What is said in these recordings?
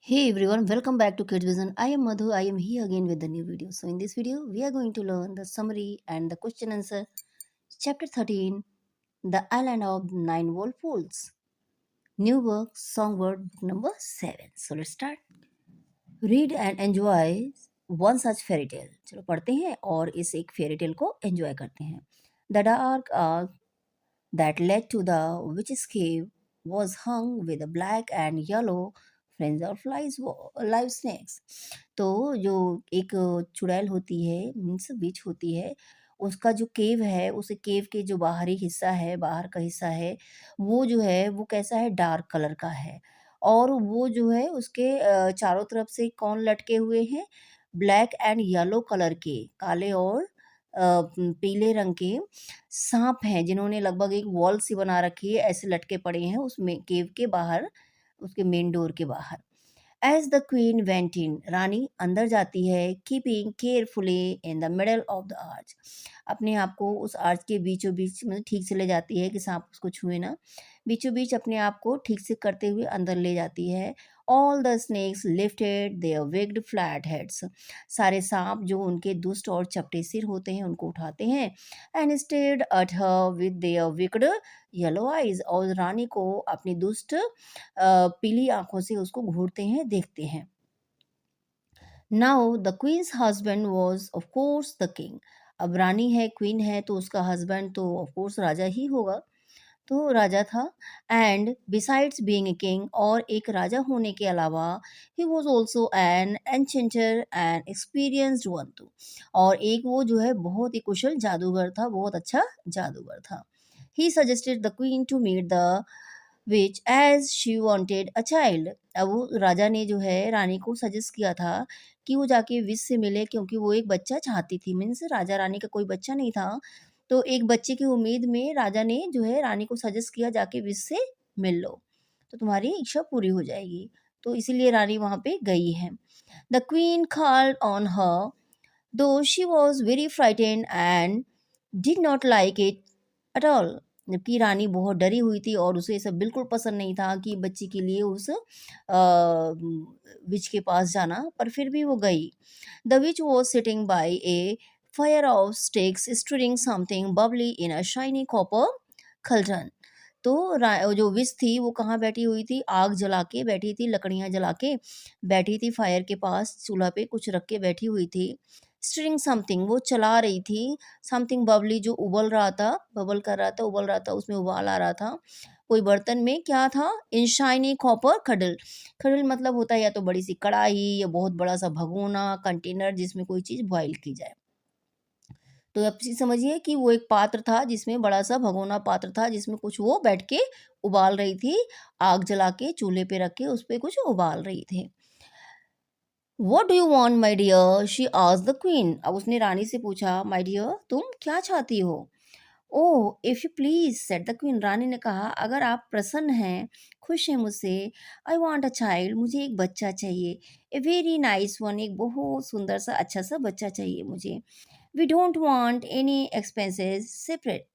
Hey everyone, welcome back to Kids Vision. I am Madhu. I am here again with the new video. So in this video, we are going to learn the summary and the question answer. Chapter 13, The Island of Nine Whirlpools. New work, songbird, book number 7. So let's start. Read and enjoy one such fairy tale. चलो पढ़ते हैं और इस एक fairy tale को enjoy करते हैं. The dark arc that led to the witch's cave was hung with black and yellow fringe of live snakes. तो जो एक चुड़ैल होती है मीन्स विच होती है उसका जो केव है उस केव के जो बाहरी हिस्सा है बाहर का हिस्सा है वो जो है वो कैसा है डार्क कलर का है और वो जो है उसके चारों तरफ से कौन लटके हुए हैं ब्लैक एंड येलो कलर के काले और पीले रंग के साँप हैं जिन्होंने लगभग एक वॉल सी बना रखी है, ऐसे लटके पड़े हैं उसमें केव के बाहर, उसके मेन डोर के बाहर। As the queen went in रानी अंदर जाती है keeping carefully in the middle of the arch. अपने आप को उस आर्च के बीचों बीच मतलब ठीक से ले जाती है कि सांप उसको छुए ना। बीचों बीच अपने आप को ठीक से करते हुए अंदर ले जाती है। All the snakes lifted their wicked flat heads. सारे सांप जो उनके दुष्ट और चपटे सिर होते हैं उनको उठाते हैं and stayed at her with their wicked yellow eyes और रानी को अपनी दुष्ट पीली आंखों से उसको घूरते हैं देखते हैं. Now the queen's husband was of course the king. अब रानी है क्वीन है तो उसका हस्बैंड तो ऑफ कोर्स राजा ही होगा. तो राजा था and besides being a king और एक राजा होने के अलावा ही was also an enchanter and experienced one too. और एक वो जो है बहुत ही कुशल जादूगर था बहुत अच्छा जादूगर था. He suggested the queen to meet the witch as she wanted a child. अब वो राजा ने जो है रानी को सजेस्ट किया था कि वो जाके विश से मिले क्योंकि वो एक बच्चा चाहती थी मीन्स राजा रानी का कोई बच्चा नहीं था तो एक बच्चे की उम्मीद में राजा ने जो है रानी को सजेस्ट किया जाके विश से मिल लो तो तुम्हारी इच्छा पूरी हो जाएगी. तो इसीलिए रानी वहां पे गई है. The queen called on her though she was very frightened and did not like it at all. जबकि रानी बहुत डरी हुई थी और उसे ये सब बिल्कुल पसंद नहीं था कि बच्चे के लिए उस विच के पास जाना पर फिर भी वो गई. The witch was sitting by a fire of sticks stirring something bubbly in a shiny copper cauldron. तो जो विच थी वो कहाँ बैठी हुई थी आग जला के बैठी थी लकड़ियाँ जला के बैठी थी फायर के पास चूल्हा पे कुछ रख के बैठी हुई थी. स्टिरिंग समथिंग वो चला रही थी समथिंग बबली जो उबल रहा था बबल कर रहा था उबल रहा था उसमें उबाल आ रहा था कोई बर्तन में क्या था इन शाइनी कॉपर खडल. खडल मतलब होता है या तो बड़ी सी कढ़ाई या बहुत बड़ा सा भगोना कंटेनर जिसमें कोई चीज़ बॉईल की जाए. तो आप चीज़ समझिए कि वो एक पात्र था जिसमें बड़ा सा भगोना पात्र था जिसमें कुछ वो बैठ के उबाल रही थी आग जला के चूल्हे पे रख के उस पे कुछ उबाल रही थी. "What do you want my dear?" She asked the queen. अब उसने रानी से पूछा माय डियर तुम क्या चाहती हो. Oh if you please said the queen. रानी ने कहा अगर आप प्रसन्न हैं खुश हैं मुझसे. आई वांट अ चाइल्ड मुझे एक बच्चा चाहिए. ए वेरी नाइस वन एक बहुत सुंदर सा अच्छा सा बच्चा चाहिए मुझे. We don't want any expenses separate.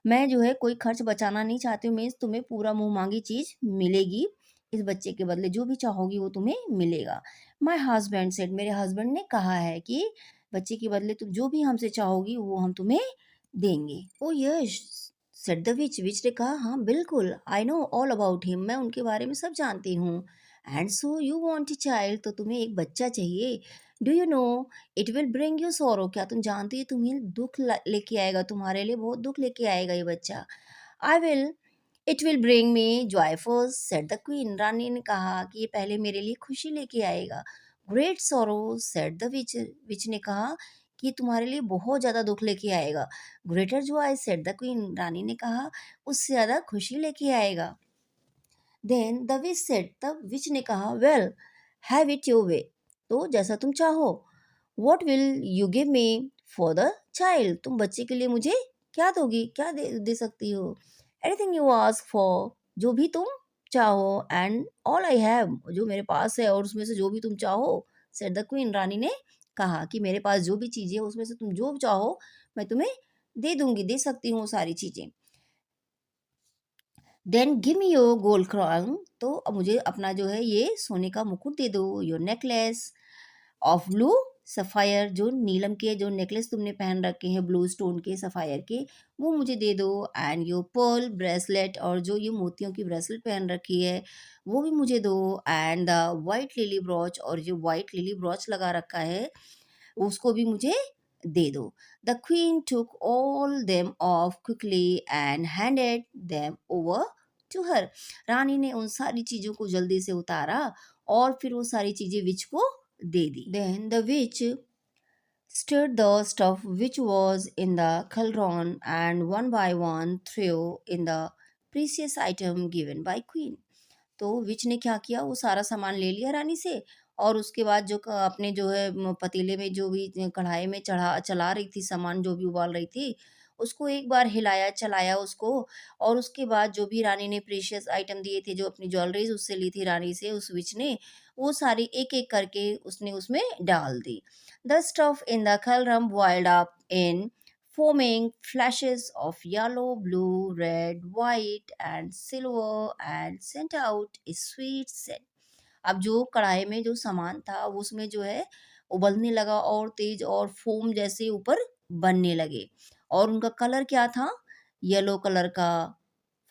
मैं जो है कोई खर्च बचाना नहीं चाहती हूँ मीन्स तुम्हें पूरा मुँह मांगी चीज़ मिलेगी. इस बच्चे के बदले जो भी चाहोगी वो तुम्हें मिलेगा. माय हस्बैंड सेड मेरे हस्बैंड ने कहा है कि बच्चे के बदले तुम जो भी हमसे चाहोगी वो हम तुम्हें देंगे. Oh yes said the witch. Witch ने कहा हाँ बिल्कुल I know all about him मैं उनके बारे में सब जानती हूँ. And so you want a child तो तुम्हें एक बच्चा चाहिए. Do you know it will bring you sorrow. क्या तुम जानती हो तुम्हें दुख लेके आएगा तुम्हारे लिए बहुत दुख लेके आएगा ये बच्चा. I will it will bring me joy first said the queen. रानी ने कहा कि ये पहले मेरे लिए खुशी लेके आएगा. Great sorrow said the witch. Witch ने कहा कि तुम्हारे लिए बहुत ज़्यादा दुख लेके आएगा. Greater joy said the queen. रानी ने कहा उससे ज़्यादा खुशी लेके आएगा. Then the witch said. तब विच ने कहा well have it your way. तो जैसा तुम चाहो. What will you give me for the child. तुम बच्चे के लिए मुझे क्या दोगी क्या दे सकती हो. एनीथिंग यू आस्क फॉर जो भी तुम चाहो. एंड ऑल आई हैव जो मेरे पास है और उसमें से जो भी तुम चाहो. Said the queen. रानी ने कहा कि मेरे पास जो भी चीज़ें उसमें से तुम जो चाहो मैं तुम्हें दे दूंगी दे सकती हूँ सारी चीज़ें. Then give me your gold crown, तो अब मुझे अपना जो है ये सोने का मुकुट दे दो, your necklace of blue sapphire, जो नीलम के जो नेकलेस तुमने पहन रखे हैं ब्लू स्टोन के सफायर के, वो मुझे दे दो, एंड योर पर्ल ब्रेसलेट, और जो ये मोतियों की ब्रेसलेट पहन रखी है वो भी मुझे दो, and the white lily brooch, और जो वाइट लिली ब्रॉच लगा रखा है उसको भी मुझे दे दो। The queen took all them of quickly and handed them over to her, रानी ने उन सारी चीजों को जल्दी से उतारा और फिर वो सारी चीजें विच को दे दी। Then the witch stirred the stuff which was in the cauldron and one by one threw in the precious item given by queen। तो विच ने क्या किया, वो सारा सामान ले लिया रानी से, और उसके बाद जो अपने जो है पतीले में जो भी कढ़ाई में चढ़ा चला रही थी, सामान जो भी उबाल रही थी, उसको एक बार हिलाया चलाया उसको, और उसके बाद जो भी रानी ने प्रीशियस आइटम दिए थे, जो अपनी ज्वेलरीज उससे ली थी रानी से उस विच ने, वो सारी एक एक करके उसने उसमें डाल दी। The stuff in the cauldron boiled up in foaming flashes of yellow, blue, red, white, and silver, and sent out a sweet scent। अब जो कढ़ाई में जो सामान था वो उसमें जो है उबलने लगा और तेज, और फोम जैसे ऊपर बनने लगे, और उनका कलर क्या था, येलो कलर का।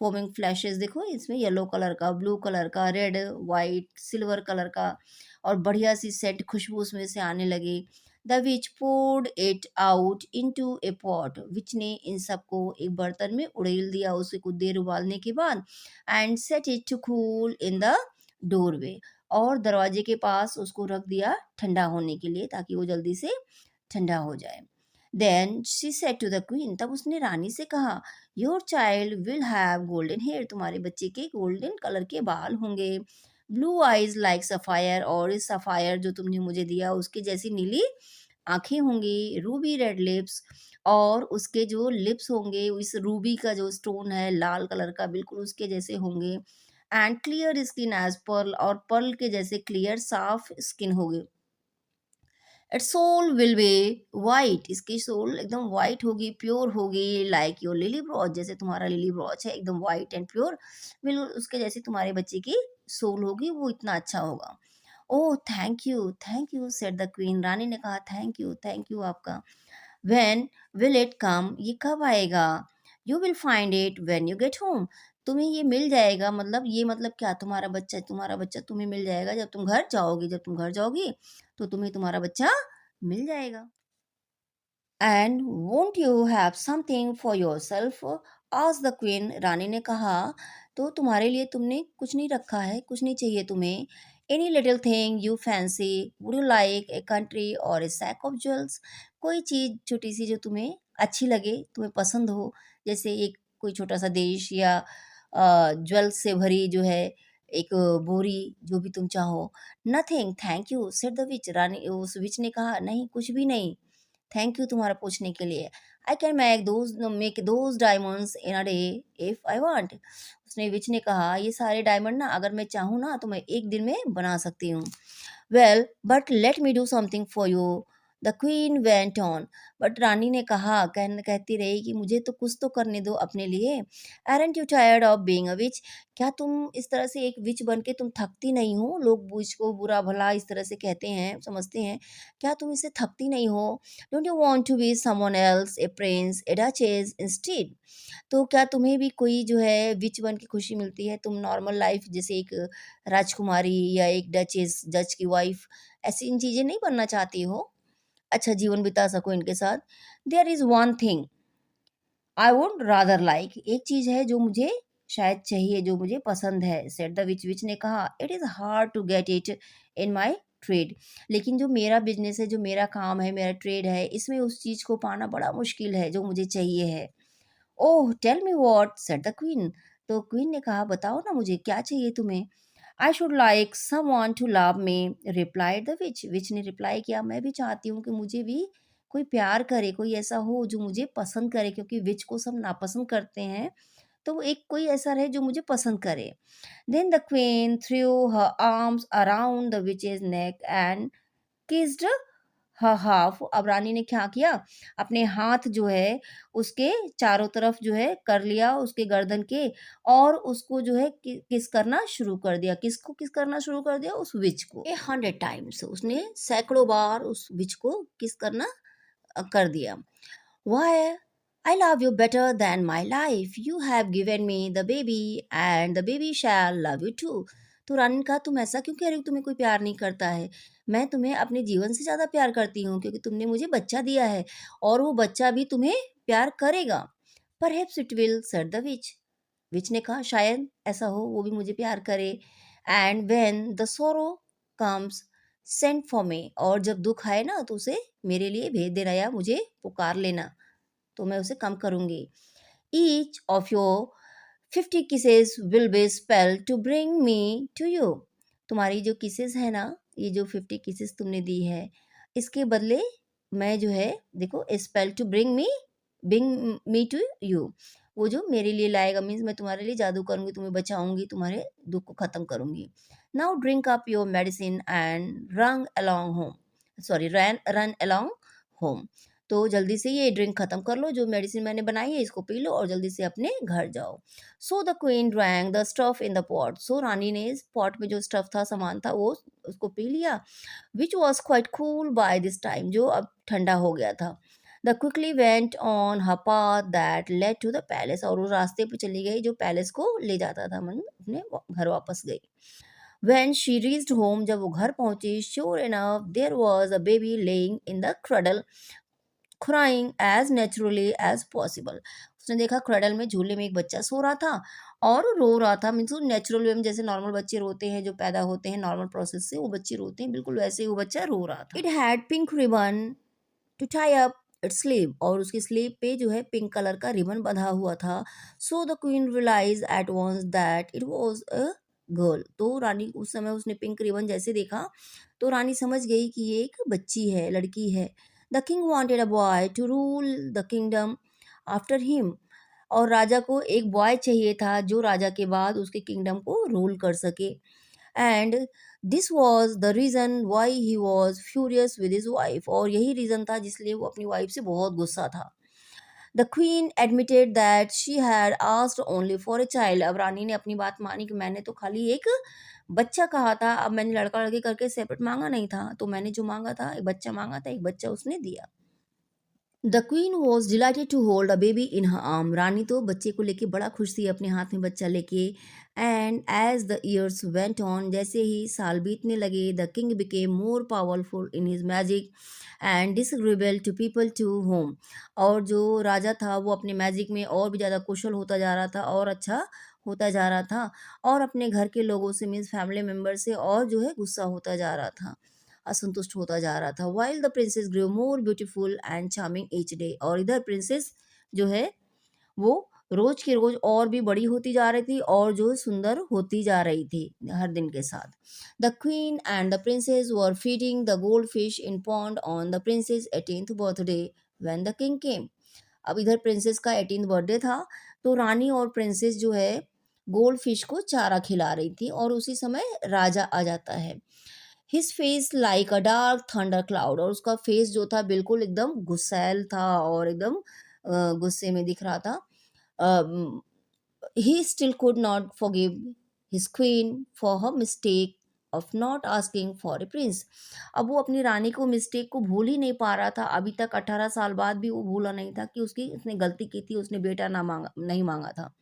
फोमिंग फ्लैशेस देखो इसमें येलो कलर का, ब्लू कलर का, रेड वाइट सिल्वर कलर का, और बढ़िया सी सेंट खुशबू उसमें से आने लगी। The witch poured it out into a pot, witch ने इन सबको एक बर्तन में उड़ेल दिया उसे कुछ देर उबालने के बाद, and set it to cool in the doorway, और दरवाजे के पास उसको रख दिया ठंडा होने के लिए, ताकि वो जल्दी से ठंडा हो जाए। Then she said to the queen, तब उसने रानी से कहा, your child will have golden hair, तुम्हारे बच्चे के गोल्डन कलर के बाल होंगे, ब्लू आईज लाइक सफायर, और इस सफायर जो तुमने मुझे दिया उसके जैसी नीली आंखें होंगी, रूबी रेड लिप्स, और उसके जो लिप्स होंगे इस रूबी का जो स्टोन है लाल कलर का बिल्कुल उसके जैसे होंगे, and clear skin as pearl, और पर्ल के जैसे क्लियर साफ स्किन होगी। Its soul will be white, इसकी सोल एकदम वाइट होगी, प्योर होगी, लाइक योर लिली ब्रॉच, जैसे तुम्हारा लिली ब्रॉच है एकदम वाइट एंड प्योर, बिल्कुल उसके जैसे तुम्हारे बच्चे की सोल होगी, वो इतना अच्छा होगा। Oh thank you said the queen, रानी ने कहा थैंक यू आपका। व्हेन विल इट कम, ये कब आएगा। You will find it when you get home, तुम्हें ये मिल जाएगा, मतलब ये मतलब क्या, तुम्हारा बच्चा तुम्हें मिल जाएगा जब तुम घर जाओगी, जब तुम घर जाओगी तो तुम्हें तुम्हारा बच्चा मिल जाएगा। And won't you have something for your self, आज द क्वीन, रानी ने कहा, तो तुम्हारे लिए तुमने कुछ नहीं रखा है, कुछ नहीं चाहिए तुम्हें, any little thing you fancy, would you like a country और ए सैक ऑफ ज्वेल्स, कोई चीज़ छोटी सी जो तुम्हें अच्छी लगे, तुम्हें पसंद हो, जैसे एक कोई छोटा सा देश, या ज्वेल्स से भरी जो है एक बोरी, जो भी तुम चाहो। Nothing thank you said the witch, रानी उस विच ने कहा, नहीं कुछ भी नहीं, थैंक यू तुम्हारा पूछने के लिए। I can make those diamonds in a day if I want, उसने विच ने कहा, ये सारे डायमंड ना अगर मैं चाहूँ ना तो मैं एक दिन में बना सकती हूँ। Well but let me do something for you, the queen went on, but रानी ने कहा, कहती रही कि मुझे तो कुछ तो करने दो अपने लिए। Aren't you tired of being a witch, क्या तुम इस तरह से एक विच बन के तुम थकती नहीं हो, लोग विच को बुरा भला इस तरह से कहते हैं समझते हैं, क्या तुम इससे थकती नहीं हो। Don't you want to be someone else a prince a duchess instead, तो क्या तुम्हें भी कोई जो है विच बन के खुशी मिलती है, तुम नॉर्मल लाइफ जैसे एक राजकुमारी या एक डचेस जज की वाइफ ऐसी इन चीज़ें नहीं बनना चाहती हो, अच्छा जीवन बिता सको इनके साथ। There is one thing I would rather like, एक चीज़ है जो मुझे शायद चाहिए, जो मुझे पसंद है, सेड द विच, विच ने कहा, it is hard to get it in my trade, लेकिन जो मेरा बिजनेस है, जो मेरा काम है, मेरा ट्रेड है, इसमें उस चीज़ को पाना बड़ा मुश्किल है जो मुझे चाहिए है। Oh tell me what said the queen, तो क्वीन ने कहा, बताओ ना मुझे क्या चाहिए तुम्हें। I should like someone to love me, replied the witch, witch ने रिप्लाई किया, मैं भी चाहती हूँ कि मुझे भी कोई प्यार करे, कोई ऐसा हो जो मुझे पसंद करे, क्योंकि विच को सब नापसंद करते हैं, तो वो एक कोई ऐसा रहे जो मुझे पसंद करे। Then the queen threw her arms around the witch's neck and kissed हाफ। अब रानी ने क्या किया, अपने हाथ जो है उसके चारों तरफ जो है कर लिया उसके गर्दन के, और उसको जो है किस करना शुरू कर दिया। किसको किस करना शुरू कर दिया? उस विच को। 100 टाइम्स उसने सैकड़ों बार उस विच को किस करना कर दिया। Why, I love you better than my life. You have given me the baby and the baby shall love you too. तो रानी ने कहा, तुम ऐसा क्यों कह रही हो, तुम्हें कोई प्यार नहीं करता है? मैं तुम्हें अपने जीवन से ज़्यादा प्यार करती हूँ, क्योंकि तुमने मुझे बच्चा दिया है और वो बच्चा भी तुम्हें प्यार करेगा। Perhaps it will, said the witch. विच ने कहा, शायद ऐसा हो, वो भी मुझे प्यार करे। एंड वेन द सोरो कम्स सेंड फॉर मी, और जब दुख आए ना तो उसे मेरे लिए भेज देना या मुझे पुकार लेना, तो मैं उसे कम करूंगी। Each of your 50 kisses will be spelled to bring me to you. तुम्हारी जो किसेस है ना, ये जो 50 किसेस तुमने दी है, इसके बदले मैं जो है देखो, spell to bring me to you, वो जो मेरे लिए लाएगा, मीन्स मैं तुम्हारे लिए जादू करूंगी, तुम्हें बचाऊंगी, तुम्हारे दुख को खत्म करूंगी। Now drink up your medicine and run along home. तो जल्दी से ये ड्रिंक खत्म कर लो, जो मेडिसिन मैंने बनाई है इसको पी लो और जल्दी से अपने घर जाओ। So the queen drank the stuff in the pot. So रानी ने इस पॉट में जो स्टफ था, सामान था, वो उसको पी लिया। Which was quite cool by this time, जो अब ठंडा हो गया था। The quickly went on her path that led to the palace, और वो रास्ते पे चली गई जो पैलेस को ले जाता था, मन अपने घर वापस गई। When she reached home, जब वो घर पहुंची, sure enough there was a baby laying in the cradle crying as naturally as possible. उसने देखा क्रडल में, झूले में एक बच्चा सो रहा था और रो रहा था, मीन्स नेचुरल वे में, जैसे नॉर्मल बच्चे रोते हैं जो पैदा होते हैं नॉर्मल प्रोसेस से, वो बच्चे रोते हैं, बिल्कुल वैसे ही वो बच्चा रो रहा था। It had pink ribbon to tie up its sleeve, और उसकी स्लीव पे जो है पिंक कलर का रिबन बंधा हुआ था। So the queen realise at once that it was a girl. तो रानी उस समय उसने पिंक रिबन जैसे देखा तो रानी समझ गई कि ये एक बच्ची है, लड़की है। The king wanted a boy to rule the kingdom after him, और राजा को एक बॉय चाहिए था जो राजा के बाद उसके किंगडम को रूल कर सके। And this was the reason why he was furious with his wife, और यही रीज़न था जिसलिए वो अपनी वाइफ से बहुत गुस्सा था। The queen admitted that she had asked only for a child. अब रानी ने अपनी बात मानी कि मैंने तो खाली एक बच्चा कहा था, अब मैंने लड़का लड़की करके सेपरेट मांगा नहीं था, तो मैंने जो मांगा था, एक बच्चा मांगा था, एक बच्चा उसने दिया। The queen was delighted to hold a baby in her arm. रानी तो बच्चे को लेके बड़ा खुश थी, अपने हाथ में बच्चा लेके। And as the years went on, जैसे ही साल बीतने लगे, the king became more powerful in his magic and disagreeable to people to home. और जो राजा था वो अपने मैजिक में और भी ज़्यादा कुशल होता जा रहा था और अच्छा होता जा रहा था, और अपने घर के लोगों से, मीन्स फैमिली मेम्बर से, और जो है गुस्सा होता जा रहा था, असंतुष्ट होता जा रहा था। While the princess grow more beautiful and charming each day, और इधर प्रिंसेस जो है वो रोज के रोज और भी बड़ी होती जा रही थी और जो सुंदर होती जा रही थी हर दिन के साथ। The queen and the princess were feeding the gold fish in pond on the princess 18th birthday when the king came. अब इधर प्रिंसेस का 18th बर्थडे था, तो रानी और प्रिंसेस जो है गोल्ड फिश को चारा खिला रही थी, और उसी समय राजा आ जाता है। हिज फेस लाइक अ डार्क थंडर क्लाउड, और उसका फेस जो था बिल्कुल एकदम गुस्सैल था और एकदम गुस्से में दिख रहा था। He still could not forgive his queen for her mistake of not asking for a Prince. अब वो अपनी रानी को मिस्टेक को भूल ही नहीं पा रहा था, अभी तक 18 साल बाद भी वो भूला नहीं था कि उसने गलती की थी, उसने बेटा नहीं मांगा था।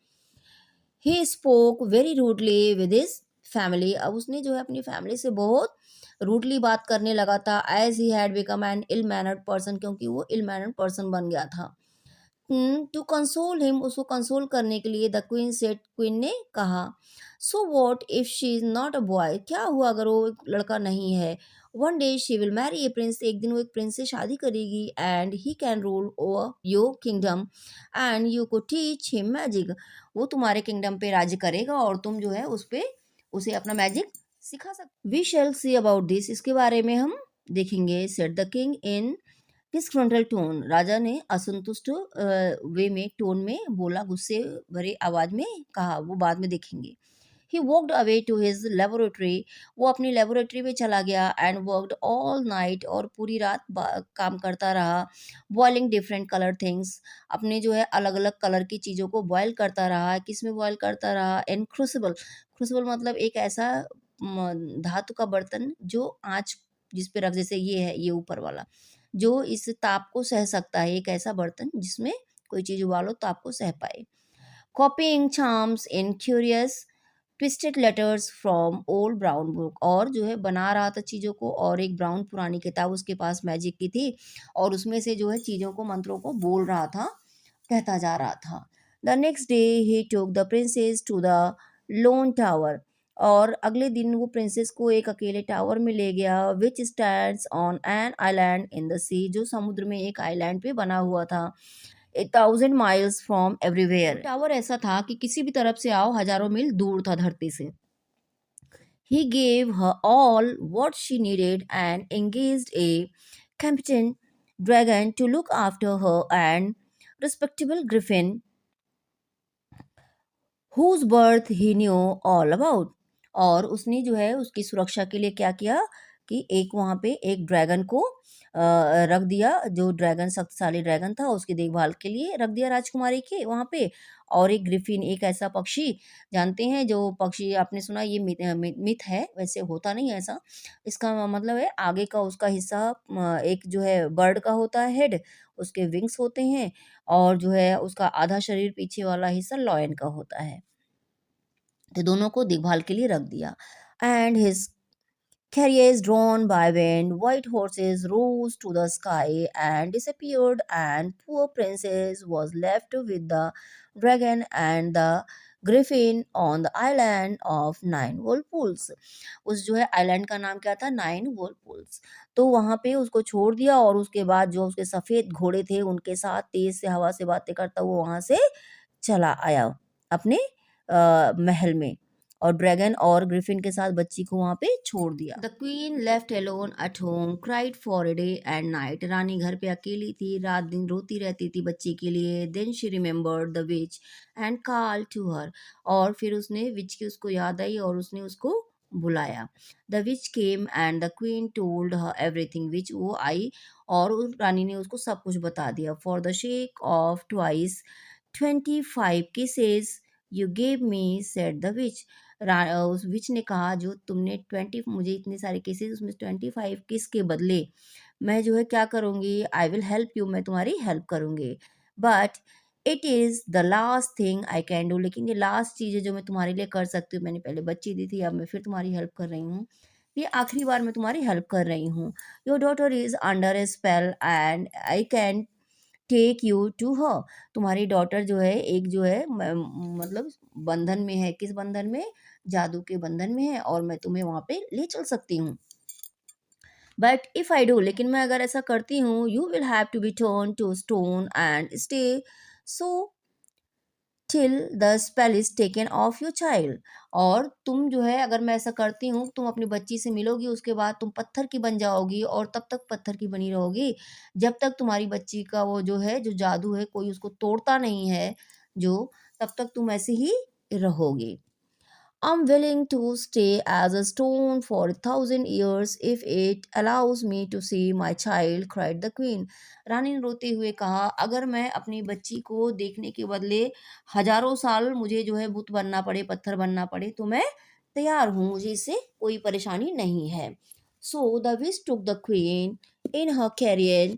He spoke very rudely with his family. अब उसने जो है अपनी फैमिली से बहुत रूडली बात करने लगा था, as he had become an ill mannered person, क्योंकि वो इल मैनर्ड पर्सन बन गया था। टू कंसोल हिम, उसको कंसोल करने के लिए द क्वीन सेड, क्वीन ने कहा, so what if she is not a boy, क्या हुआ अगर वो एक लड़का नहीं है। One day she will marry a prince, एक दिन वो एक प्रिंस से शादी करेगी, and he can rule over your kingdom and you को टीच हिम मैजिक। वो तुम्हारे किंगडम पे राज्य करेगा और तुम जो है उस पे उसे अपना मैजिक सिखा सकते। We shall see about this, इसके बारे में हम देखेंगे, said the king in disgruntled tone. राजा ने असंतुष्ट वे में, टोन में बोला, गुस्से भरे आवाज में कहा, वो बाद में देखेंगे। He walked away to his laboratory. वो अपनी लेबोरेटरी में चला गया and worked all night और पूरी रात काम करता रहा. Boiling different colored things. अपने जो है अलग अलग कलर की चीज़ों को बॉयल करता रहा. किस में बॉयल करता रहा? इन क्रूसिबल. क्रूसिबल मतलब एक ऐसा धातु का बर्तन जो आँच जिस पे रख, जैसे ये है, ये ऊपर वाला, जो इस ताप को सह सकता है. एक ऐसा बर्तन जिसमें कोई चीज़ उबालो तो ताप को सह पाए. Copying charms in curious twisted letters from old brown book. और जो है बना रहा था चीज़ों को, और एक ब्राउन पुरानी किताब उसके पास मैजिक की थी, और उसमें से जो है चीज़ों को, मंत्रों को बोल रहा था, कहता जा रहा था. The next day he took the princess to the lone tower. और अगले दिन वो प्रिंसेस को एक अकेले टावर में ले गया, which stands on an island in the sea. जो समुद्र में एक आइलैंड पे बना हुआ था. 1,000 miles फ्रॉम एवरीवेयर. टावर ऐसा था कि किसी भी तरफ से आओ, हजारों मील दूर था धरती से. He gave her all what she needed and engaged a competent dragon to look after her and respectable griffin whose birth he knew all about. और उसने जो है उसकी सुरक्षा के लिए क्या किया कि एक वहाँ पे एक ड्रैगन को रख दिया, जो ड्रैगन शक्तिशाली ड्रैगन था उसकी देखभाल के लिए रख दिया राजकुमारी के वहाँ पे. और एक ग्रिफिन, एक ऐसा पक्षी, जानते हैं जो पक्षी आपने सुना, ये मिथ है, वैसे होता नहीं है ऐसा. इसका मतलब है आगे का उसका हिस्सा एक जो है बर्ड का होता है हेड, उसके विंग्स होते हैं, और जो है उसका आधा शरीर पीछे वाला हिस्सा लॉयन का होता है. तो दोनों को देखभाल के लिए रख दिया. And his carriers drawn by wind, white horses rose to the sky and disappeared, and poor princess was left with the dragon and the griffin on the island of nine whirlpools. उस जो है island का नाम क्या था? Nine whirlpools. तो वहाँ पे उसको छोड़ दिया, और उसके बाद जो उसके सफ़ेद घोड़े थे उनके साथ तेज से हवा से बातें करता वो वहाँ से चला आया अपने महल में, और ड्रैगन और ग्रिफिन के साथ बच्ची को वहाँ पे छोड़ दिया. The queen left alone at home cried for a day and night. रानी घर पे अकेली थी, रात दिन रोती रहती थी बच्ची के लिए. Then she remembered the witch and called to her. और फिर उसने विच की उसको याद आई और उसने उसको बुलाया. The witch came and the queen told her everything. Witch वो आई और रानी ने उसको सब कुछ बता दिया. For the shake of twice 25 kisses you gave me, said the witch. उस विच ने कहा, जो तुमने 20 मुझे इतने सारे केसेस, उसमें 25 किस के बदले मैं जो है क्या करूँगी, आई विल हेल्प यू, मैं तुम्हारी हेल्प करूँगी. But it is the last thing I can do. लेकिन ये लास्ट चीज़ है जो मैं तुम्हारे लिए कर सकती हूँ. मैंने पहले बच्ची दी थी, अब मैं फिर तुम्हारी हेल्प कर रही हूँ. ये आखिरी बार मैं तुम्हारी हेल्प कर रही हूँ. Your daughter is under a spell and I can take you to her. तुम्हारी डॉटर जो है एक जो है मतलब बंधन में है. किस बंधन में? जादू के बंधन में है, और मैं तुम्हें वहाँ पे ले चल सकती हूँ. बट इफ़ आई डू, लेकिन मैं अगर ऐसा करती हूँ, you will have to be turn to stone and stay so till the spell is taken off your child. और तुम जो है अगर मैं ऐसा करती हूँ, तुम अपनी बच्ची से मिलोगी, उसके बाद तुम पत्थर की बन जाओगी, और तब तक पत्थर की बनी रहोगी जब तक तुम्हारी बच्ची का वो जो है जो जादू है कोई उसको तोड़ता नहीं है, जो तब तक तुम ऐसे ही रहोगी. I'm willing to stay as a stone for 1,000 years if it allows me to see my child, cried the queen. रानी ने रोते हुए कहा, अगर मैं अपनी बच्ची को देखने के बदले हजारों साल मुझे जो है बुत बनना पड़े, पत्थर बनना पड़े, तो मैं तैयार हूँ, मुझे इससे कोई परेशानी नहीं है. So the witch took the queen in her carriage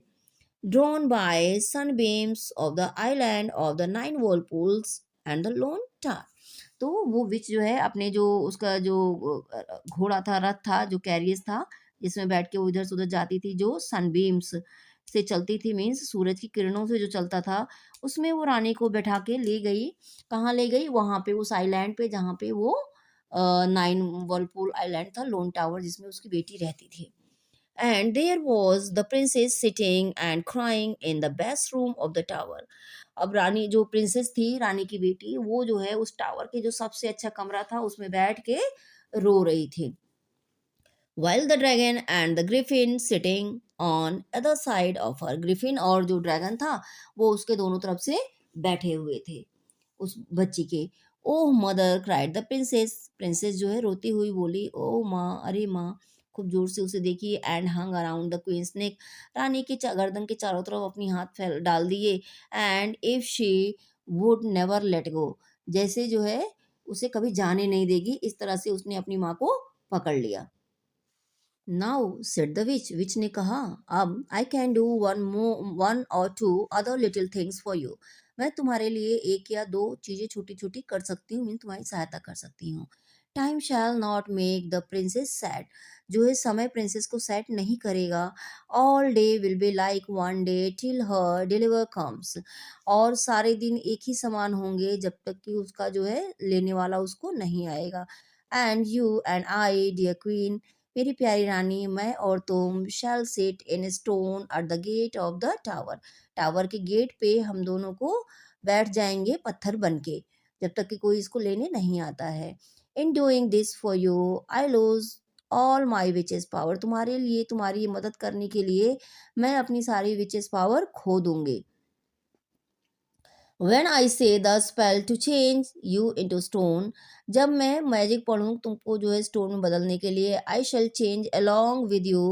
drawn by sunbeams of the island of the nine whirlpools and the lone star. तो वो विच जो है अपने जो उसका जो घोड़ा था, रथ था, जो कैरियस था, जिसमें बैठ के वो इधर से उधर जाती थी, जो सनबीम्स से चलती थी, मीन्स सूरज की किरणों से जो चलता था, उसमें वो रानी को बैठा के ले गई. कहाँ ले गई? वहाँ पे उस आइलैंड पे जहाँ पे वो नाइन वर्लपूल आइलैंड था, लोन टावर, जिसमें उसकी बेटी रहती थी. And there was the princess sitting and crying in the best room of the tower. अब रानी जो प्रिंसेस थी, रानी की बेटी, वो जो है उस टावर के जो सबसे अच्छा कमरा था उसमें बैठ के रो रही थी. While the dragon and the griffin sitting on other side of her. griffin और जो ड्रैगन था वो उसके दोनों तरफ से बैठे हुए थे उस बच्ची के. Oh mother cried the princess, princess जो है रोती हुई बोली, ओह माँ, अरे माँ, खूब जोर से उसे देखी। And hung around the queen's neck, रानी के गर्दन के चारों तरफ अपनी हाथ फैल डाल दिए। And if she would never let go, जैसे जो है उसे कभी जाने नहीं देगी, इस तरह से उसने अपनी माँ को पकड़ लिया। नाउ सेड द विच ने कहा, अब I can do one or two other little things for you, मैं तुम्हारे लिए एक या दो चीजें छोटी छोटी कर सकती हूँ, मैं तुम्हारी सहायता कर सकती हूँ। Time shall not make the princess sad, जो है समय प्रिंसेस को सैड नहीं करेगा। All day will be like one day till her deliver comes, और सारे दिन एक ही समान होंगे जब तक कि उसका जो है लेने वाला उसको नहीं आएगा। And you and I dear queen, मेरी प्यारी रानी, मैं और तुम shall sit in stone at the gate of the tower, tower के गेट पे हम दोनों को बैठ जाएंगे पत्थर बन के, जब तक कि कोई इसको लेने नहीं आता है। In doing this for you I lose all my witches power, तुम्हारे लिए, तुम्हारी मदद करने के लिए मैं अपनी सारी विचेस पावर खो दूंगी। When I say the spell to change you into stone, जब मैं मैजिक पढ़ूँ तुमको जो है स्टोन में बदलने के लिए, I shall change along with you,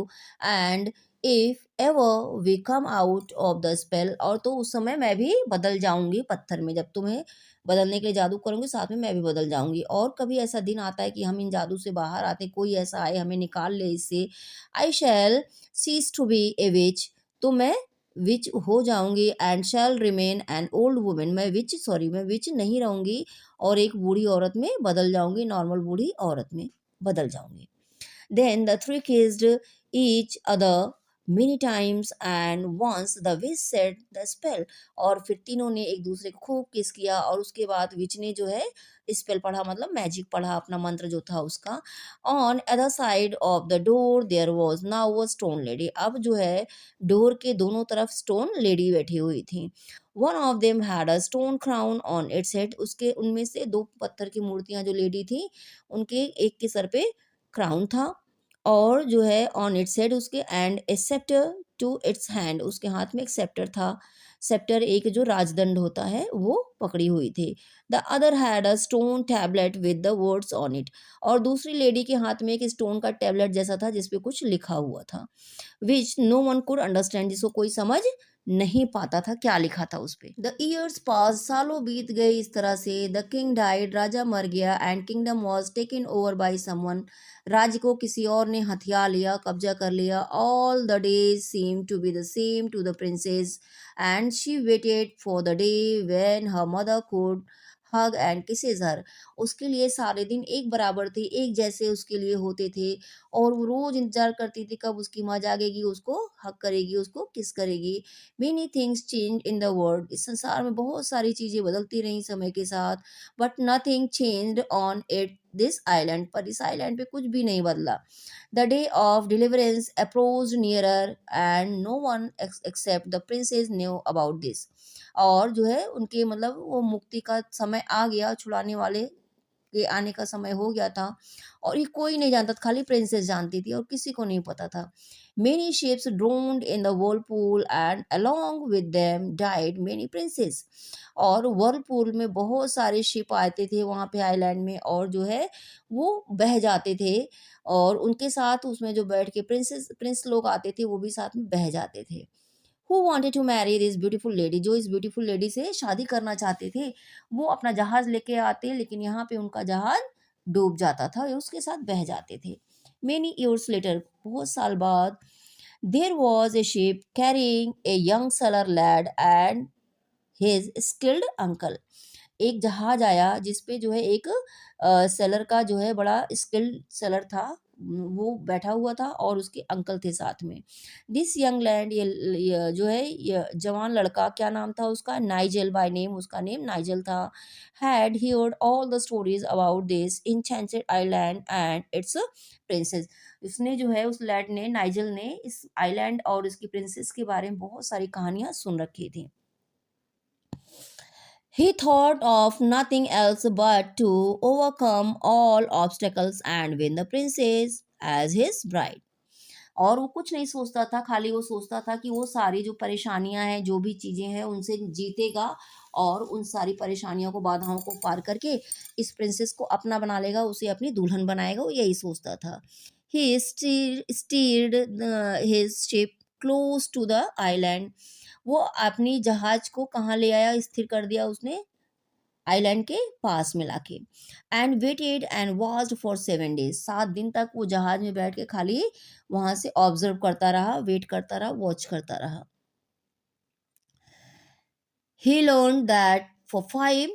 and if ever we come out of the spell, और तो उस समय मैं भी बदल जाऊंगी पत्थर में, जब तुम्हें बदलने के लिए जादू करूंगी साथ में मैं भी बदल जाऊंगी। और कभी ऐसा दिन आता है कि हम इन जादू से बाहर आते, कोई ऐसा आए हमें निकाल ले इससे, I shall cease to be a witch, तो मैं विच हो जाऊंगी। And shall remain an old women, मैं विच नहीं रहूंगी और एक बूढ़ी औरत में बदल जाऊंगी, नॉर्मल बूढ़ी औरत में बदल जाऊंगी। Then the three kissed each other many times and once the witch said the spell, और फिर तीनों ने एक दूसरे को खूब किस किया, और उसके बाद विच ने जो है स्पेल पढ़ा, मतलब मैजिक पढ़ा, अपना मंत्र जो था उसका। On other side of the door there was now a stone lady, अब जो है डोर के दोनों तरफ स्टोन लेडी बैठी हुई थी। One of them had a stone crown on its head, उसके उनमें से दो पत्थर की मूर्तियां जो लेडी थी, उनके एक के सर पे क्राउन था, और जो है ऑन इट्स हेड उसके, and a sceptre to its hand, उसके हाथ में एक सेप्टर था। सेप्टर एक जो राजदंड होता है वो पकड़ी हुई थी। The other had a stone tablet with the words on it, और दूसरी लेडी के हाथ में एक स्टोन का टैबलेट जैसा था जिसपे कुछ लिखा हुआ था। Which no one could understand, जिसको कोई समझ नहीं पाता था क्या लिखा था उस पे। द ईयर्स पास, सालों बीत गए इस तरह से। द किंग डाइड, राजा मर गया। And kingdom was taken over by someone, राज्य को किसी और ने हथिया लिया, कब्जा कर लिया। All the days seem to be the same to the princess, and she waited for the day when her mother could hug and kisses her, उसके लिए सारे दिन एक बराबर थे, एक जैसे उसके लिए होते थे, और वो रोज इंतजार करती थी कब उसकी माँ जागेगी, उसको हक करेगी, उसको किस करेगी। Many things change in the world, इस संसार में बहुत सारी चीजें बदलती रहीं समय के साथ, but nothing changed on it this island, पर इस आइलैंड पे कुछ भी नहीं बदला। The day of deliverance approached nearer and no one except the princess knew about this, और जो है उनके मतलब वो मुक्ति का समय आ गया, छुड़ाने वाले के आने का समय हो गया था, और ये कोई नहीं जानता था, खाली प्रिंसेस जानती थी और किसी को नहीं पता था। Many ships drowned in the whirlpool and along with them died many princes, और व्हर्लपूल में बहुत सारे शिप आते थे वहाँ पे आइलैंड में, और जो है वो बह जाते थे, और उनके साथ उसमें जो बैठ के प्रिंस लोग आते थे वो भी साथ में बह जाते थे। Who wanted to marry this beautiful lady, जो इस ब्यूटीफुल लेडी से शादी करना चाहते थे, वो अपना जहाज लेके आते, लेकिन यहाँ पे उनका जहाज डूब जाता था, या उसके साथ बह जाते थे। मेनी ईयर्स लेटर, बहुत साल बाद, there was a ship carrying a young sailor lad and his skilled uncle, एक जहाज आया जिसपे जो है एक सेलर का जो है बड़ा स्किल्ड सेलर था, वो बैठा हुआ था, और उसके अंकल थे साथ में। दिस यंग लैंड, ये जो है ये जवान लड़का, क्या नाम था उसका, नाइजेल बाय नेम, उसका नेम नाइजेल था। Had heard all the stories about this enchanted island and it's princess, उसने जो है उस लैड ने, नाइजेल ने, इस आइलैंड और इसकी प्रिंसेस के बारे में बहुत सारी कहानियां सुन रखी थी। He thought of nothing else but to overcome all obstacles and win the princess as his bride. और वो कुछ नहीं सोचता था, खाली वो सोचता था कि वो सारी जो परेशानियां हैं, जो भी चीजें हैं, उनसे जीतेगा और उन सारी परेशानियों को, बाधाओं को पार करके इस प्रिंसेस को अपना बना लेगा, उसे अपनी दुल्हन बनाएगा, वो यही सोचता था। He steered his ship close to the island. वो अपनी जहाज को कहाँ ले आया, स्थिर कर दिया उसने, आइलैंड के पास में लाके। And waited and watched for 7 days, 7 दिन तक वो जहाज में बैठ के खाली वहां से ऑब्जर्व करता रहा, वेट करता रहा, वॉच करता रहा। He learned that for 5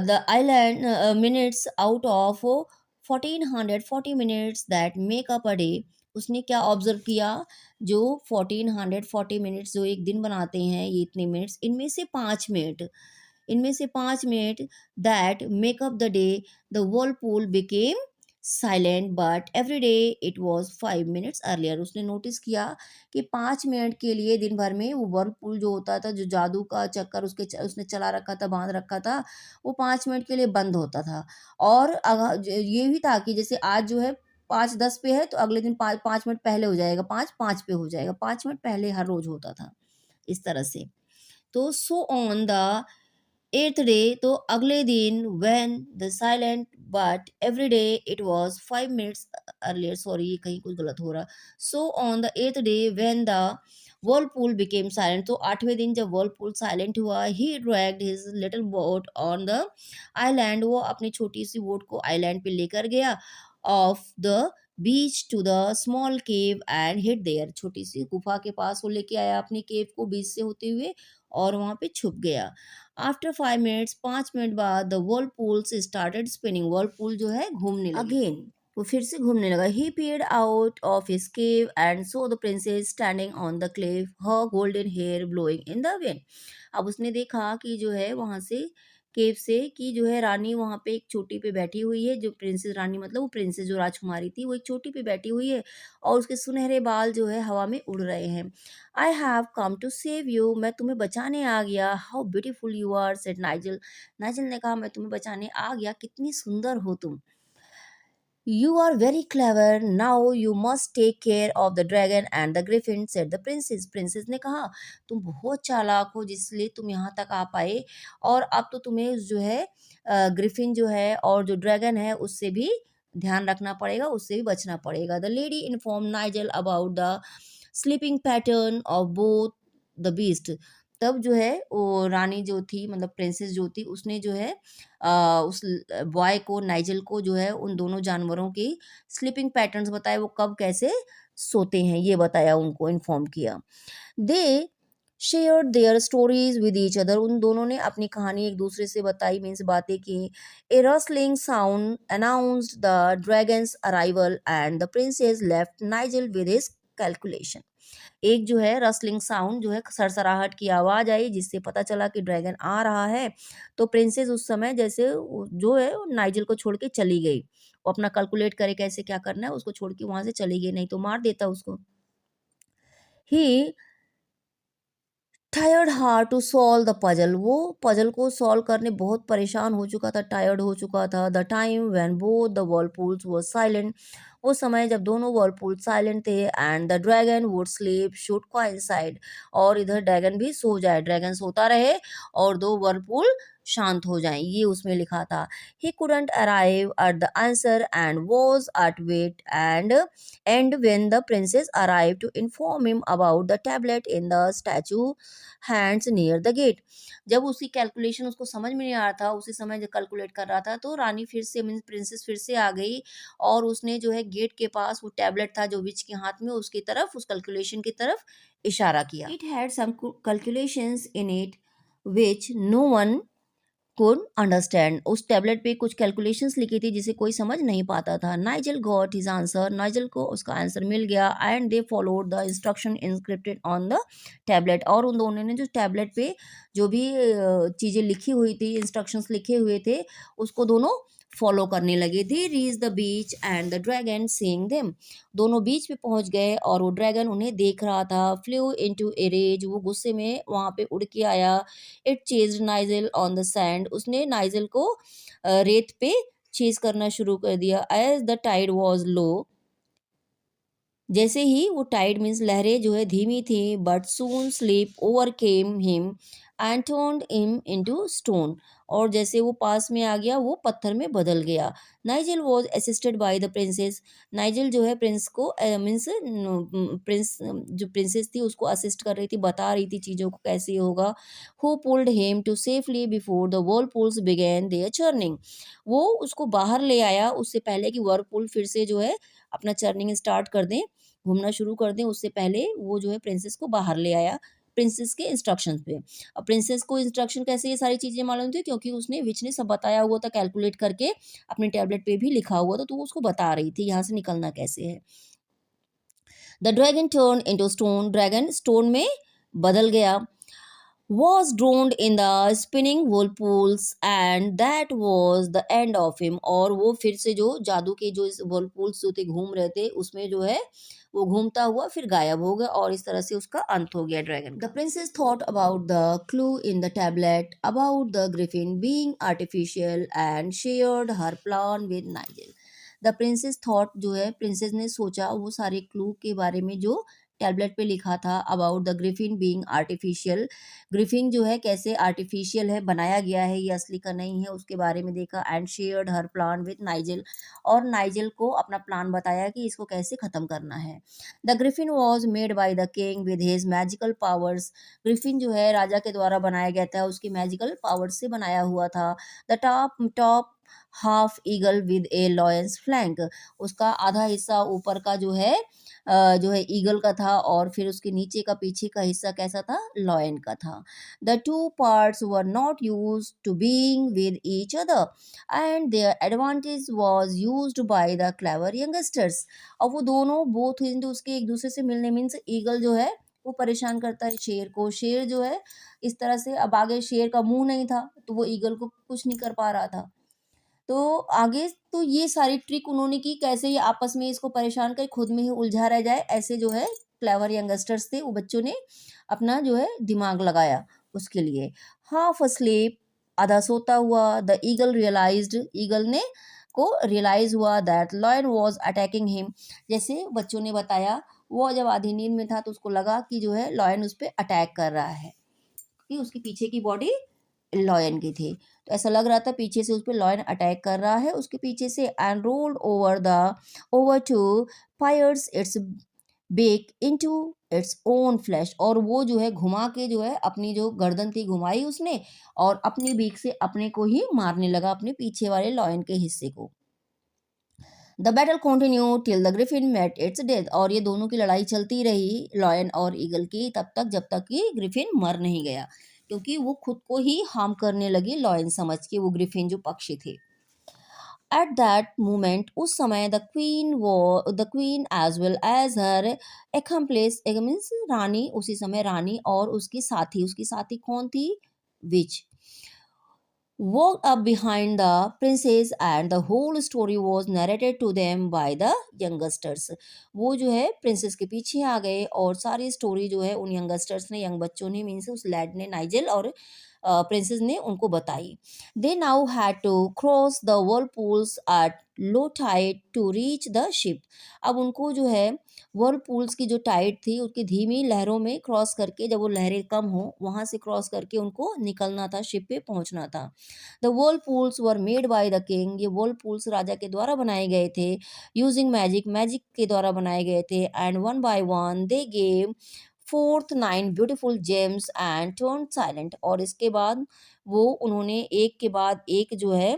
the island minutes out of 1440 minutes that make up a day, उसने क्या ऑब्जर्व किया, जो 1440 मिनट्स जो एक दिन बनाते हैं, ये इतने मिनट्स, इनमें से 5 minute that make up the day, the whirlpool became silent but every day it was 5 minutes earlier. उसने नोटिस किया कि 5 मिनट के लिए दिन भर में वो whirlpool जो होता था, जो जादू का चक्कर उसने चला रखा था, बांध रखा था, वो 5 मिनट के लिए बंद होता था। और ये भी था कि जैसे आज जो है 5:10 पे है, तो अगले दिन 5 5 मिनट पहले हो जाएगा, 5 5 पे हो जाएगा, 5 मिनट पहले हर रोज होता था, इस तरह से। तो so on the 8th day, तो अगले दिन when the silent but every day it was 5 minutes earlier, sorry ये कहीं कुछ गलत हो रहा। So on the 8th day when the whirlpool became silent, तो 8वें दिन जब whirlpool silent हुआ, he dragged his little boat on the island, वो अपनी छोटी सी बोट को आइलैंड पे लेकर गया, of the beach to the small cave and hid there, छोटी सी गुफा के पास वो लेके आया अपनी केव को, बीच से होते हुए, और वहां पे छुप गया। आफ्टर 5 मिनट्स, 5 मिनट बाद, the whirlpool started spinning, whirlpool जो है घूमने लगी अगेन, वो फिर से घूमने लगा। He peered out of his cave and saw the princess standing on the cliff, her golden hair blowing in the wind. अब उसने देखा कि जो है वहां से केव से, कि जो है रानी वहां पे एक चोटी पे बैठी हुई है, जो प्रिंसेस रानी मतलब वो प्रिंसेस जो राजकुमारी थी, वो एक चोटी पे बैठी हुई है, और उसके सुनहरे बाल जो है हवा में उड़ रहे हैं। I have come to save you, मैं तुम्हें बचाने आ गया। How beautiful you are, said Nigel. Nigel ने कहा, मैं तुम्हें बचाने आ गया, कितनी सुंदर हो तुम। You are very clever, now you must take care of the dragon and the griffin, said the princess. Princess ने कहा, तुम बहुत चालाक हो जिसलिए तुम यहाँ तक आ पाए, और अब तो तुम्हें जो है ग्रिफिन जो है और जो ड्रैगन है उससे भी ध्यान रखना पड़ेगा, उससे भी बचना पड़ेगा। The lady inform Nigel about the sleeping pattern of both the beast. तब जो है वो रानी जो थी, मतलब प्रिंसेस जो थी, उसने जो है उस बॉय को, नाइजल को जो है उन दोनों जानवरों की स्लीपिंग पैटर्न्स बताए, वो कब कैसे सोते हैं ये बताया, उनको इन्फॉर्म किया। They share their stories with each other, उन दोनों ने अपनी कहानी एक दूसरे से बताई, मीन्स बातें की। A rustling sound announced the dragon's arrival and the princess left Nigel with his calculation. एक जो है रसलिंग साउंड जो है, सरसराहट की आवाज आई, जिससे पता चला कि ड्रैगन आ रहा है। तो प्रिंसेस उस समय जैसे जो है नाइजल को छोड़ के चली गई, वो अपना कैलकुलेट करे कैसे क्या करना है, उसको छोड़ के वहां से चली गई, नहीं तो मार देता उसको। He tried hard to solve the puzzle, वो पजल को सॉल्व करने बहुत परेशान हो चुका था, टायर्ड हो चुका था। The time when both the whirlpools were silent, वो समय जब दोनों वर्लपूल साइलेंट थे। And the dragon would sleep should coincide, और इधर ड्रैगन भी सो जाए, ड्रैगन सोता रहे और दो वर्लपूल शांत हो जाएं, ये उसमें लिखा था। He couldn't arrive at the answer and was at wit's end when the princess arrived to inform him about the tablet in the statue hands near the gate, जब उसकी कैलकुलेशन उसको समझ में नहीं आ रहा था, उसी समय जब कैलकुलेट कर रहा था, तो रानी फिर से, मीन्स प्रिंसेस फिर से आ गई, और उसने जो है गेट के पास वो टैबलेट था जो विच के हाथ में, उसकी तरफ, उस कैलकुलेशन की तरफ इशारा किया। It had some calculations in it which no one could understand, उस टैबलेट पे कुछ कैलकुलेशंस लिखी थी जिसे कोई समझ नहीं पाता था। Nigel got his answer, Nigel को उसका आंसर मिल गया। And they followed the instruction inscripted on the tablet, और उन दोनों ने जो टैबलेट पे जो भी चीज़ें लिखी हुई थी, इंस्ट्रक्शंस लिखे हुए थे, उसको दोनों फॉलो करने लगे। They reach the beach and the dragon seeing them, दोनों बीच पे पहुंच गए और वो ड्रैगन उन्हें देख रहा था। फ्लू इनटू ए रेज, वो गुस्से में वहां पे उड़ के आया। It chased Nigel on the sand, उसने नाइजल को रेत पे चेज करना शुरू कर दिया। As the tide was low, जैसे ही वो टाइड मीन्स लहरें जो है धीमी थी, but soon sleep overcame him and turned him into stone, और जैसे वो पास में आ गया वो पत्थर में बदल गया। Nigel was assisted by the princess, Nigel जो है प्रिंस को मीन्स प्रिंस जो प्रिंसेस थी उसको असिस्ट कर रही थी, बता रही थी चीज़ों को कैसे होगा। Who pulled him to safely before the whirlpools began their churning, वो उसको बाहर ले आया उससे पहले कि व्हर्लपूल फिर से जो है अपना चर्निंग स्टार्ट कर दें, घूमना शुरू कर दें, उससे पहले वो जो है प्रिंसेस को बाहर ले आया प्रिंसेस के इंस्ट्रक्शंस पे। अब प्रिंसेस को इंस्ट्रक्शन कैसे ये सारी चीज़ें मालूम थी, क्योंकि उसने विच ने सब बताया हुआ था कैलकुलेट करके, अपने टैबलेट पे भी लिखा हुआ था, तो वो उसको बता रही थी यहाँ से निकलना कैसे है। The dragon turn into stone, dragon stone में बदल गया। Was drowned in the spinning whirlpools and that was the end of him, और वो फिर से जो जादू के जो इस whirlpools जो थे घूम रहे थे उसमें जो है वो घूमता हुआ फिर गायब हो गया, और इस तरह से उसका अंत हो गया dragon. The princess thought about the clue in the tablet about the Griffin being artificial and shared her plan with Nigel. The princess thought जो है प्रिंसेस ने सोचा वो सारे क्लू के बारे में जो टैबलेट पे लिखा था about the Griffin being artificial, Griffin जो है कैसे आर्टिफिशियल है, बनाया गया है, ये असली का नहीं है, उसके बारे में देखा। And shared her plan with Nigel, और नाइजेल को अपना प्लान बताया कि इसको कैसे ख़त्म करना है। The Griffin was made by the king with his magical powers, Griffin जो है राजा के द्वारा बनाया गया था, उसकी मैजिकल पावर्स से बनाया हुआ था। The top top half eagle with A lions flank, उसका आधा हिस्सा ऊपर का जो है ईगल का था, और फिर उसके नीचे का पीछे का हिस्सा कैसा था, लॉयन का था। The two parts were not used to being with each other and their advantage was used by the clever youngsters, और वो दोनों बोथ हिंद उसके एक दूसरे से मिलने, मीन्स ईगल जो है वो परेशान करता है शेर को, शेर जो है इस तरह से, अब आगे शेर का मुंह नहीं था तो वो ईगल को कुछ नहीं कर पा रहा था, तो आगे तो ये सारी ट्रिक उन्होंने की कैसे ये आपस में इसको परेशान कर खुद में ही उलझा रह जाए, ऐसे जो है क्लेवर यंगस्टर्स थे वो बच्चों ने अपना जो है दिमाग लगाया उसके लिए। हाफ अस्लीप, आधा सोता हुआ, द ईगल रियलाइज्ड, ईगल ने को रियलाइज हुआ that lion was attacking him, जैसे बच्चों ने बताया वो जब आधी नींद में था तो उसको लगा कि जो है लॉयन उस पर अटैक कर रहा है, कि उसके पीछे की बॉडी लॉयन की थी, तो ऐसा लग रहा था पीछे से उस पे लॉयन अटैक कर रहा है उसके पीछे से। And rolled over to fires its beak into its own flesh, और वो जो है घुमा के जो है अपनी जो गर्दन थी घुमाई उसने, और अपनी बीक से अपने को ही मारने लगा, अपने पीछे वाले लॉयन के हिस्से को। The battle continue till the griffin met its death, और ये दोनों की लड़ाई चलती रही लॉयन और ईगल की तब तक जब तक कि ग्रिफिन मर नहीं गया, क्योंकि वो खुद को ही हार्म करने लगी लॉयन समझ के, वो ग्रिफिन जो पक्षी थे। एट दैट मोमेंट, उस समय the queen as well as her accomplice, means रानी, उसी समय रानी और उसकी साथी कौन थी, विच walked up behind the princess and the whole story was narrated to them by the youngsters, वो जो है प्रिंसेस के पीछे आ गए और सारी स्टोरी जो है उन यंगस्टर्स ने, यंग बच्चों ने, मीन्स उस लैड ने, नाइजेल और प्रिंसेस ने उनको बताई। They now had to cross the whirlpools at low tide to reach the ship, अब उनको जो है whirlpools की जो टाइड थी उसकी धीमी लहरों में क्रॉस करके, जब वो लहरें कम हो वहां से क्रॉस करके उनको निकलना था, शिप पे पहुंचना था। The whirlpools were made by the king, ये whirlpools राजा के द्वारा बनाए गए थे, यूजिंग मैजिक, मैजिक के द्वारा बनाए गए थे। And one by one they gave fourth nine beautiful James and turn silent, और इसके बाद वो उन्होंने एक के बाद एक जो है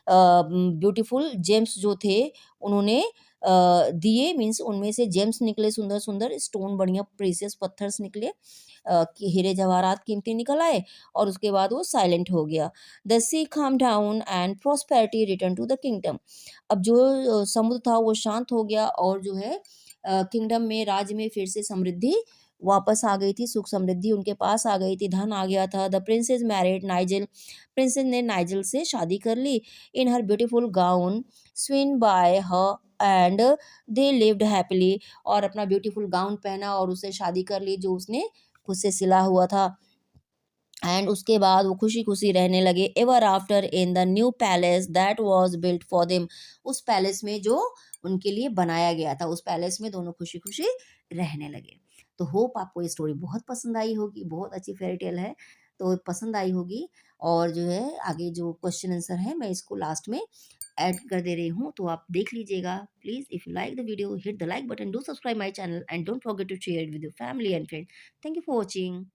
ब्यूटीफुल जेम्स जो थे उन्होंने दिए, मीन्स उनमें से जेम्स निकले, सुंदर सुंदर स्टोन, बढ़िया प्रीसियस पत्थर्स निकले, कि हीरे जवाहरात कीमती निकल आए, और उसके बाद वो साइलेंट हो गया। The sea calm down and prosperity return to the kingdom, अब जो समुद्र था वो शांत हो गया, और जो है किंगडम में, राज्य में फिर से समृद्धि वापस आ गई थी, सुख समृद्धि उनके पास आ गई थी, धन आ गया था। The princess married Nigel, princess ने नाइजेल से शादी कर ली, in her beautiful gown sewn by her and they lived happily, और अपना ब्यूटीफुल गाउन पहना और उससे शादी कर ली जो उसने खुद से सिला हुआ था, एंड उसके बाद वो खुशी खुशी रहने लगे ever after in the new palace that was built for them, उस पैलेस में जो उनके लिए बनाया गया था, उस पैलेस में दोनों खुशी खुशी रहने लगे। तो होप आपको ये स्टोरी बहुत पसंद आई होगी, बहुत अच्छी फेरी टेल है। तो पसंद आई होगी। और जो है आगे जो क्वेश्चन आंसर है मैं इसको लास्ट में ऐड कर दे रही हूँ, तो आप देख लीजिएगा। Please if you like the video hit the like button, do subscribe my channel and don't forget to share it with your family and friend. Thank you for watching.